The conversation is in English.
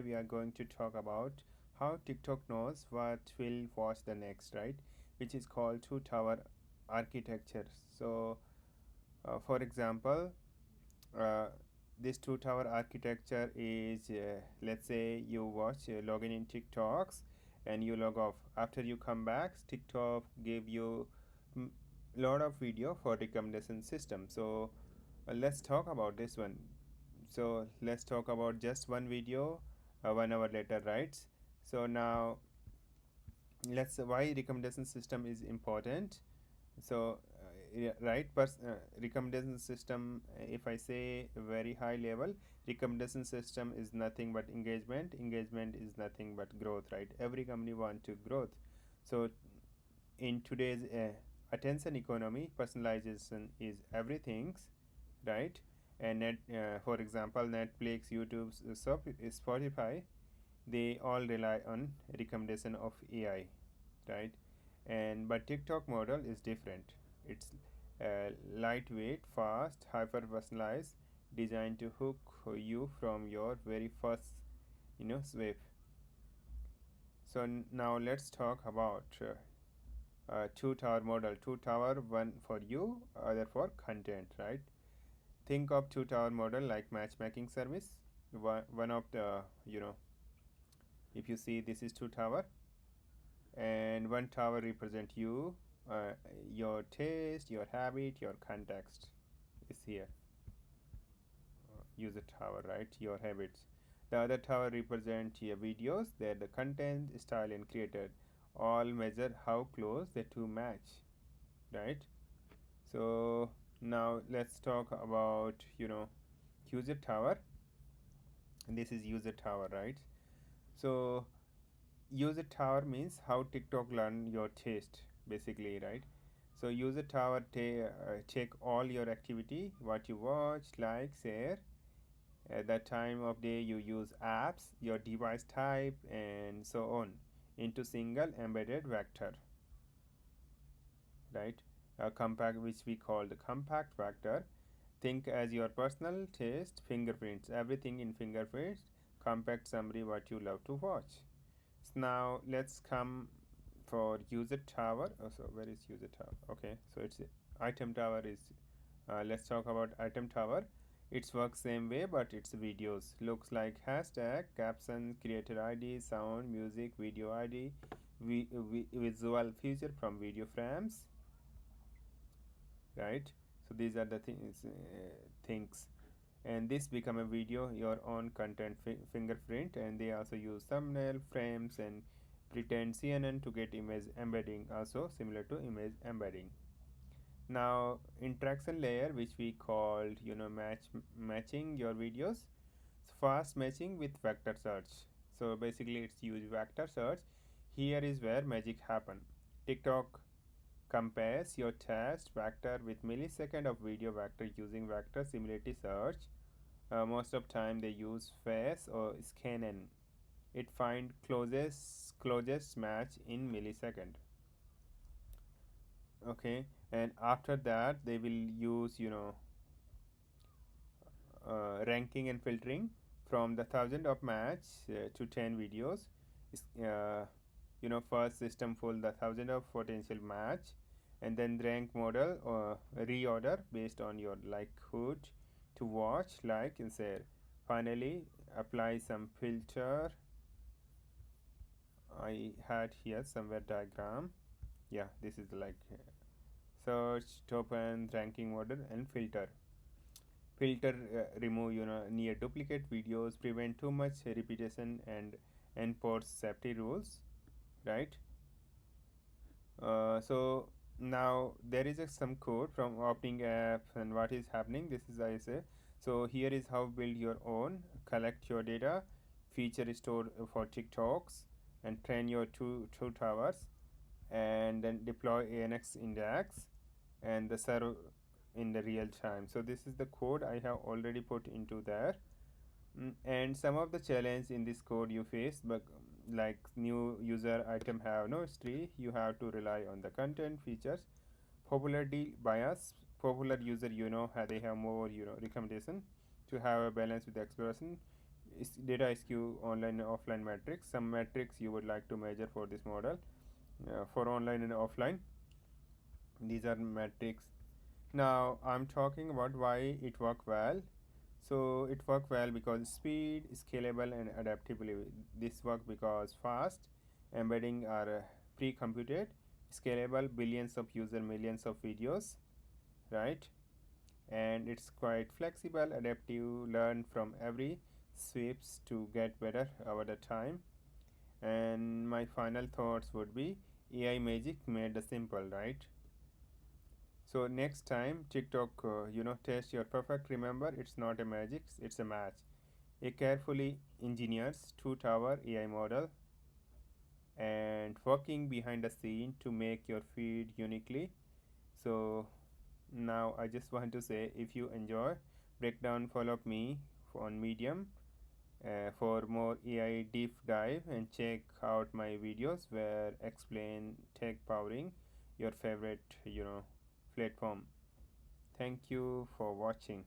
we are going to talk about how TikTok knows what will watch the next, right? Which is called two tower architecture. So, for example, uh, this two tower architecture is let's say you watch login in TikToks and you log off. After you come back, TikTok give you lot of video for recommendation system. So, let's talk about this one. So let's talk about just one video 1 hour later, right? So now let's why recommendation system is important. So yeah, right, recommendation system, if I say very high level, recommendation system is nothing but engagement is nothing but growth, right? Every company want to growth. So in today's attention economy, personalization is everything, right? And for example, Netflix, YouTube, Spotify, they all rely on recommendation of AI, right? And but TikTok model is different. It's lightweight, fast, hyper personalized, designed to hook you from your very first swipe. So now let's talk about two tower model. Two tower, one for you, other for content, right? Think of two tower model like matchmaking service. One of the, if you see, this is two tower, and one tower represent you, your taste, your habit, your context is here. Use a tower, right? Your habits. The other tower represent your videos. They're the content, style, and creator. All measure how close the two match, right? So now let's talk about user tower. And this is user tower, right? So user tower means how TikTok learn your taste, basically, right? So user tower take all your activity, what you watch, like, share, at that time of day you use apps, your device type, and so on, into single embedded vector, right? A compact, which we call the compact vector. Think as your personal taste, fingerprints, everything in fingerprints, compact summary what you love to watch. So now let's come for user tower. Oh, so where is user tower? Okay, so it's item tower is. Let's talk about item tower. It's works same way, but it's videos. Looks like hashtag, caption, creator ID, sound, music, video ID, visual feature from video frames, right? So these are the things, and this become a video your own content fingerprint, and they also use thumbnail frames and pretend CNN to get image embedding, also similar to image embedding. Now interaction layer, which we called matching your videos, fast matching with vector search. So basically it's use vector search. Here is where magic happen. TikTok compares your test vector with millisecond of video vector using vector similarity search. Most of time they use face or scannen. It find closest match in millisecond. Okay, and after that they will use ranking and filtering from the thousand of match to 10 videos. Uh, first system full the thousand of potential match, and then rank model or reorder based on your likelihood to watch, like, and share. Finally, apply some filter. I had here somewhere diagram. Yeah, this is like search, token, ranking model, and filter. Remove near duplicate videos, prevent too much repetition, and enforce safety rules, right? So now there is some code from opening app, and what is happening, this is I say. So here is how build your own, collect your data, feature store for TikToks, and train your two towers, and then deploy ANX index and the serve in the real time. So this is the code I have already put into there. And some of the challenge in this code you face, but like new user item have no history, you have to rely on the content features, popularity bias. Popular user, they have more recommendation to have a balance with the exploration. data skew online and offline metrics. Some metrics you would like to measure for this model. For online and offline, these are metrics. Now I'm talking about why it worked well. So it worked well because speed, scalable, and adaptability. This worked because fast, embedding are pre-computed, scalable, billions of user, millions of videos, right? And it's quite flexible, adaptive, learn from every sweeps to get better over the time. And my final thoughts would be AI magic made the simple, right? So next time TikTok, test your perfect. Remember, it's not a magic; it's a match. A carefully engineered two-tower AI model and working behind the scene to make your feed uniquely. So now I just want to say, if you enjoy breakdown, follow me on Medium for more AI deep dive, and check out my videos where explain tech powering your favorite platform. Thank you for watching.